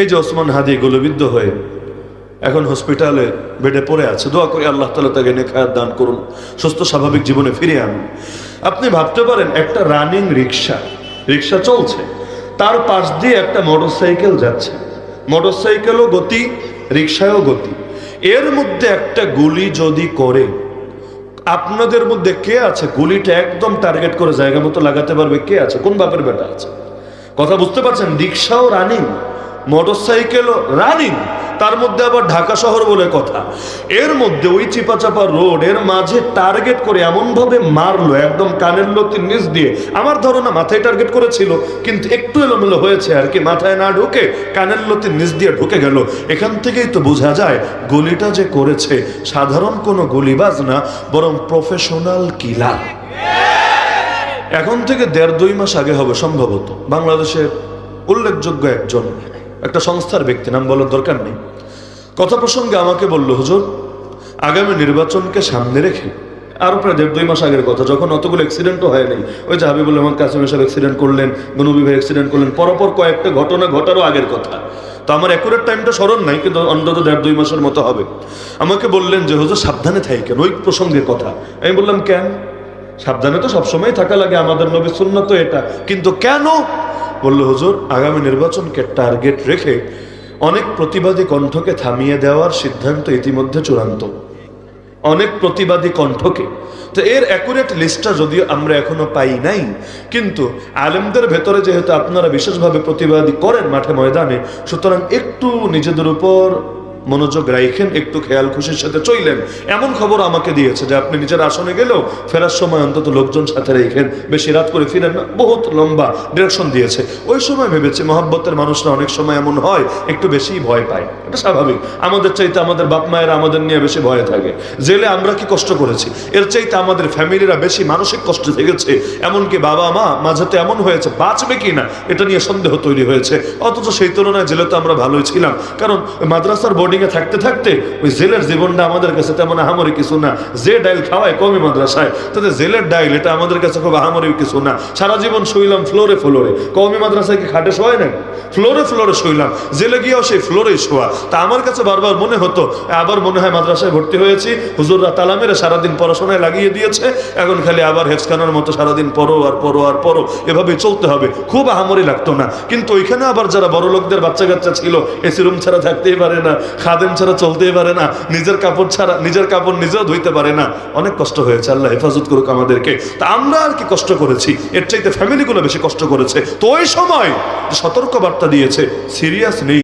এই যে ওসমান হাদি গুলিবিদ্ধ হয়ে এখন হসপিটালে বেডে পড়ে আছে, দোয়া করি আল্লাহ তাআলা তাকে নেখায়াত দান করুন, সুস্থ স্বাভাবিক জীবনে ফিরে আনুন। আপনি ভাবতে পারেন একটা রানিং রিক্সা চলছে, তার পাশ দিয়ে একটা মোটরসাইকেল যাচ্ছে, মোটরসাইকেলও গতি, রিক্সায়ও গতি, এর মধ্যে একটা গুলি যদি করে, আপনাদের মধ্যে কে আছে গুলিটা একদম টার্গেট করে জায়গা মতো লাগাতে পারবে? কে আছে? কোন বাপের বেটা আছে? কথা বুঝতে পারছেন? রিক্সাও রানিং, মোটরসাইকেলও রানিং, তার মধ্যে আবার ঢাকা শহর বলে কথা, এর মধ্যে ওই চিপাচাপা রোড এর মাঝে টার্গেট করে এমন ভাবে মারলো, একদম কানের লতির নিচ দিয়ে, আমার ধারণা মাথায় টার্গেট করেছিল, কিন্তু একটু এলোমেলো হয়েছে আর কি, মাথায় না ঢুকে কানের লতির নিচ দিয়ে ঢুকে গেল। এখান থেকেই তো বোঝা যায় গুলিটা যে করেছে সাধারণ কোনো গুলিবাজ না, বরং প্রফেশনাল কিলার। এখন থেকে 1.5-2 মাস আগে হবে সম্ভবত, বাংলাদেশের উল্লেখযোগ্য একজন, একটা সংস্থার ব্যক্তি, নাম বলার দরকার নেই, কথা প্রসঙ্গে আমাকে বলল, হুজুর আগামী নির্বাচনকে সামনে রেখে, আরো প্রায় 1.5-2 মাস আগের কথা, যখন অতগুলো অ্যাক্সিডেন্টও হয় নাই, ওই যে হাবিবুল রহমান কাসিম সাহেব অ্যাক্সিডেন্ট করলেন, নবী ভাই অ্যাক্সিডেন্ট করলেন, পরপর কয়েকটা ঘটনা ঘটারও আগের কথা, তো আমার অ্যাকুরেট টাইমটা স্মরণ নাই, কিন্তু অন্তত 1.5-2 মাসের মতো হবে। আমাকে বললেন যে হুজুর সাবধানে থাকেন, ওই প্রসঙ্গের কথা। আমি বললাম কেন? সাবধানে তো সবসময় থাকা লাগে, আমাদের নবীর সুন্নাত তো এটা, কিন্তু কেন? বললো হুজুর আগামী নির্বাচনকে টার্গেট রেখে অনেক প্রতিবাদী কণ্ঠকে থামিয়ে দেওয়ার সিদ্ধান্ত ইতিমধ্যে চূড়ান্ত, অনেক প্রতিবাদী কণ্ঠকে। তো এর অ্যাকুরেট লিস্টটা যদিও আমরা এখনো পাই নাই, কিন্তু আলেমদের ভেতরে যেহেতু আপনারা বিশেষভাবে প্রতিবাদী করেন মাঠে ময়দানে, সুতরাং একটু নিজেদের উপর মনোযোগ রাখেন, একটু খেয়াল খুশির সাথে চললেন। এমন খবর আমাকে দিয়েছে যে আপনি নিজের আসনে গেলেও ফেরার সময় অন্তত লোকজন সাথে রেখেন, বেশি রাত করে ফিরেন না, বহুত লম্বা ডিরেকশন দিয়েছে। ওই সময় ভেবেছে মহব্বতের মানুষরা অনেক সময় এমন হয় একটু বেশি ভয় পায়, এটা স্বাভাবিক, আমাদের চাইতে আমাদের বাপ মায়েরা আমাদের নিয়ে বেশি ভয়ে থাকে। জেলে আমরা কি কষ্ট করেছি, এর চাইতে আমাদের ফ্যামিলিরা বেশি মানসিক কষ্ট থেকেছে, এমনকি বাবা মা মাঝে তো এমন হয়েছে বাঁচবে কি না এটা নিয়ে সন্দেহ তৈরি হয়েছে। অথচ সেই তুলনায় জেলে তো আমরা ভালোই ছিলাম, কারণ মাদ্রাসার বোর্ডিংয়ে থাকতে থাকতে ওই জেলের জীবনটা আমাদের কাছে তেমন আহামরি কিছু না। যে ডাইল খাওয়ায় কমই মাদ্রাসায়, তাতে জেলের ডাইল এটা আমাদের কাছে খুব আহামরি কিছু না। সারা জীবন শুইলাম ফ্লোরে কওমি মাদ্রাসায় কি খাটে শোয় না, ফ্লোরে শুইলাম, জেলে গিয়েও সেই ফ্লোরেই শোয়া। তা আমার কাছে বারবার মনে হতো, আবার মনে হয় মাদ্রাসায় ভর্তি হয়েছি, হুজুররা তালা মেরে সারাদিন পড়াশোনায় লাগিয়ে দিয়েছে, এখন খালি আবার হেফজখানার মতো সারাদিন পড়ো আর পড়ো আর পড়ো, এভাবেই চলতে হবে, খুব আহামরি লাগতো না। কিন্তু ওইখানে আবার যারা বড় লোকদের বাচ্চা কাচ্চা ছিল, এসি রুম ছাড়া থাকতেই পারে না, খাদেম ছাড়া চলতেই পারে না, নিজের কাপড় নিজেও ধুইতে পারে না, অনেক কষ্ট হয়েছে, আল্লাহ হেফাজত করুক আমাদেরকে। তা আমরা আর কি কষ্ট করেছি, এর চাইতে ফ্যামিলিগুলো বেশি কষ্ট করেছে। তো ওই সময় সতর্ক বার্তা দিয়েছে, সিরিয়াস নেই।